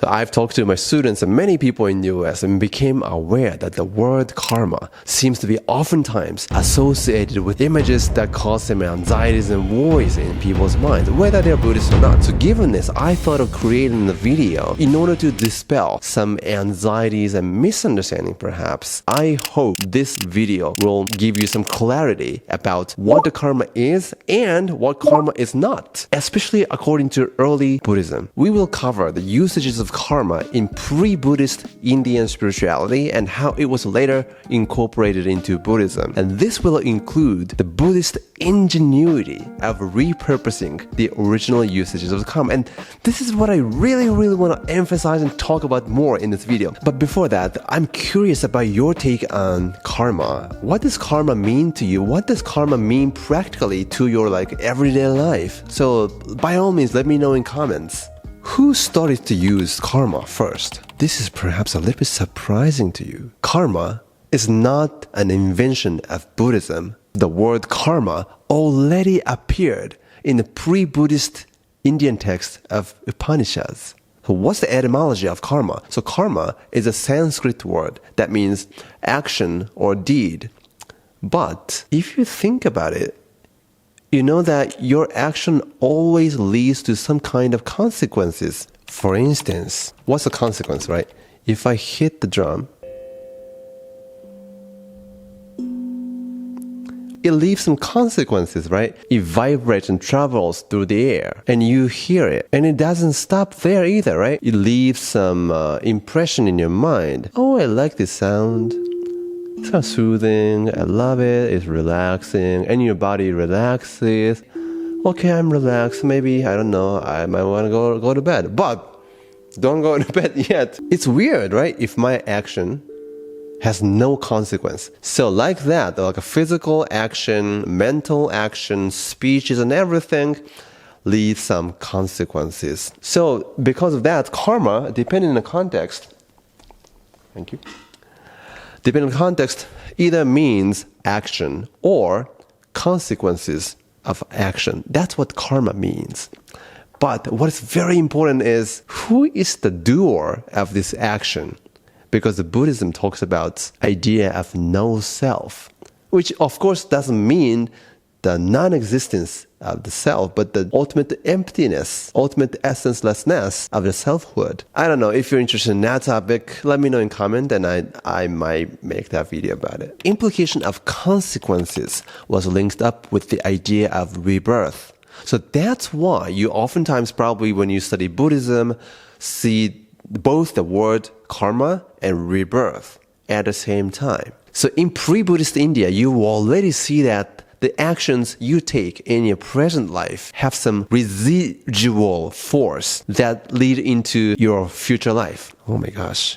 So I've talked to my students and many people in the US and became aware that the word karma seems to be oftentimes associated with images that cause some anxieties and worries in people's minds, whether they're Buddhist or not. So given this, I thought of creating a video in order to dispel some anxieties and misunderstanding perhaps. I hope this video will give you some clarity about what the karma is and what karma is not, especially according to early Buddhism. We will cover the usages of karma in pre-Buddhist Indian spirituality and how it was later incorporated into Buddhism. And this will include the Buddhist ingenuity of repurposing the original usages of karma. And this is what I really want to emphasize and talk about more in this video. But before that, I'm curious about your take on karma. What does karma mean to you? What does karma mean practically to your everyday life? So by all means, let me know in comments. Who started to use karma first? This is perhaps a little bit surprising to you. Karma is not an invention of Buddhism. The word karma already appeared in the pre-Buddhist Indian text of Upanishads. So what's the etymology of karma? So karma is a Sanskrit word that means action or deed. But if you think about it, you know that your action always leads to some kind of consequences. For instance, what's the consequence, right? If I hit the drum, it leaves some consequences, right? It vibrates and travels through the air, and you hear it. And it doesn't stop there either, right? It leaves some impression in your mind. Oh, I like this sound. It's kind of soothing. I love it. It's relaxing. And your body relaxes. Okay, I'm relaxed. Maybe, I don't know, I might want to go to bed. But don't go to bed yet. It's weird, right? If my action has no consequence. So like that, like a physical action, mental action, speeches and everything leave some consequences. So because of that, karma, depending on the context, thank you. Depending on context, either means action or consequences of action. That's what karma means. But what is very important is who is the doer of this action? Because the Buddhism talks about idea of no self, which of course doesn't mean the non-existence of the self, but the ultimate emptiness, ultimate essencelessness of the selfhood. I don't know, if you're interested in that topic, let me know in comment and I might make that video about it. Implication of consequences was linked up with the idea of rebirth. So that's why you oftentimes probably when you study Buddhism see both the word karma and rebirth at the same time. So in pre-Buddhist India, you already see that the actions you take in your present life have some residual force that lead into your future life. Oh my gosh,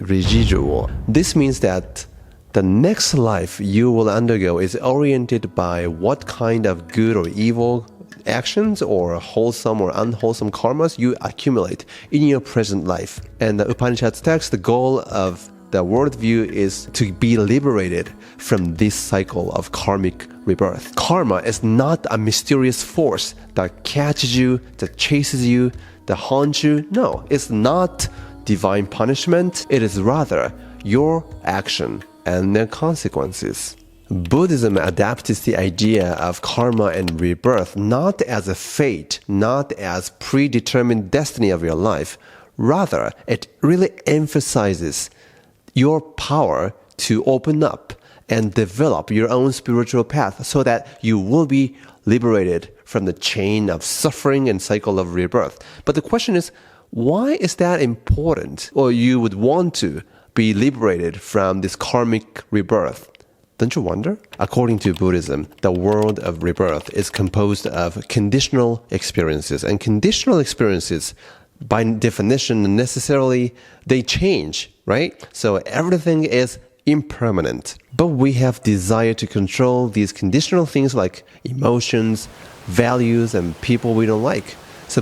residual. This means that the next life you will undergo is oriented by what kind of good or evil actions or wholesome or unwholesome karmas you accumulate in your present life. And the Upanishads text, the goal of the worldview is to be liberated from this cycle of karmic rebirth. Karma is not a mysterious force that catches you, that chases you, that haunts you. No, it's not divine punishment. It is rather your action and their consequences. Buddhism adapts the idea of karma and rebirth not as a fate, not as predetermined destiny of your life. Rather, it really emphasizes your power to open up and develop your own spiritual path so that you will be liberated from the chain of suffering and cycle of rebirth. But the question is, why is that important? Or you would want to be liberated from this karmic rebirth? Don't you wonder? According to Buddhism, the world of rebirth is composed of conditional experiences. And conditional experiences, by definition, necessarily, they change, right? So everything is impermanent. But we have desire to control these conditional things like emotions, values, and people we don't like.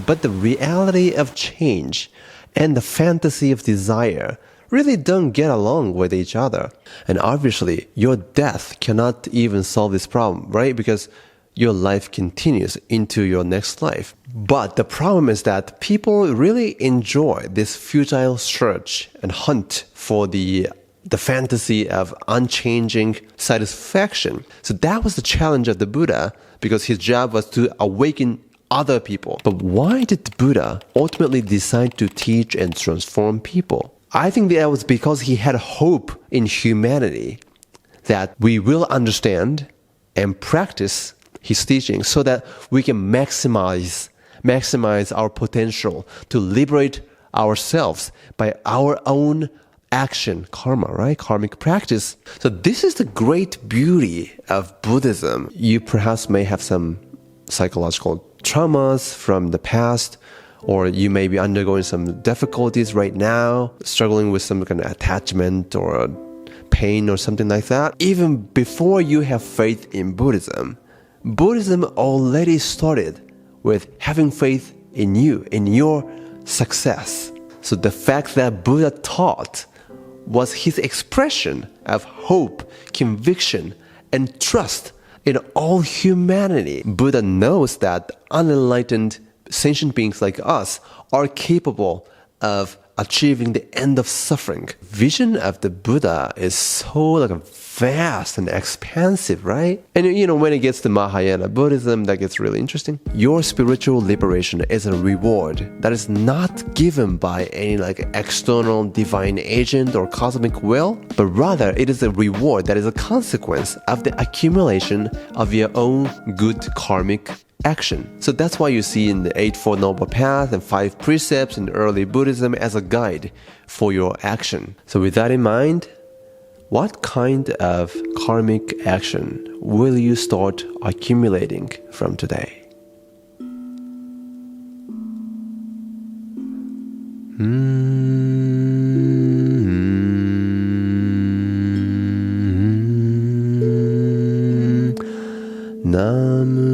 But the reality of change and the fantasy of desire really don't get along with each other. And obviously, your death cannot even solve this problem, right? Because your life continues into your next life. But the problem is that people really enjoy this futile search and hunt for the fantasy of unchanging satisfaction. So that was the challenge of the Buddha, because his job was to awaken other people. But why did the Buddha ultimately decide to teach and transform people? I think that was because he had hope in humanity that we will understand and practice his teaching so that we can maximize our potential to liberate ourselves by our own action, karma, right? Karmic practice. So this is the great beauty of Buddhism. You perhaps may have some psychological traumas from the past, or you may be undergoing some difficulties right now, struggling with some kind of attachment or pain or something like that. Even before you have faith in Buddhism, Buddhism already started with having faith in you, in your success. So the fact that Buddha taught was his expression of hope, conviction, and trust in all humanity. Buddha knows that unenlightened sentient beings like us are capable of achieving the end of suffering. Vision of the Buddha is so vast and expansive, right? And when it gets to Mahayana Buddhism, that gets really interesting. Your spiritual liberation is a reward that is not given by any external divine agent or cosmic will, but rather it is a reward that is a consequence of the accumulation of your own good karmic action. So that's why you see in the Eightfold Noble Path and 5 precepts in early Buddhism as a guide for your action. So with that in mind, what kind of karmic action will you start accumulating from today? Namu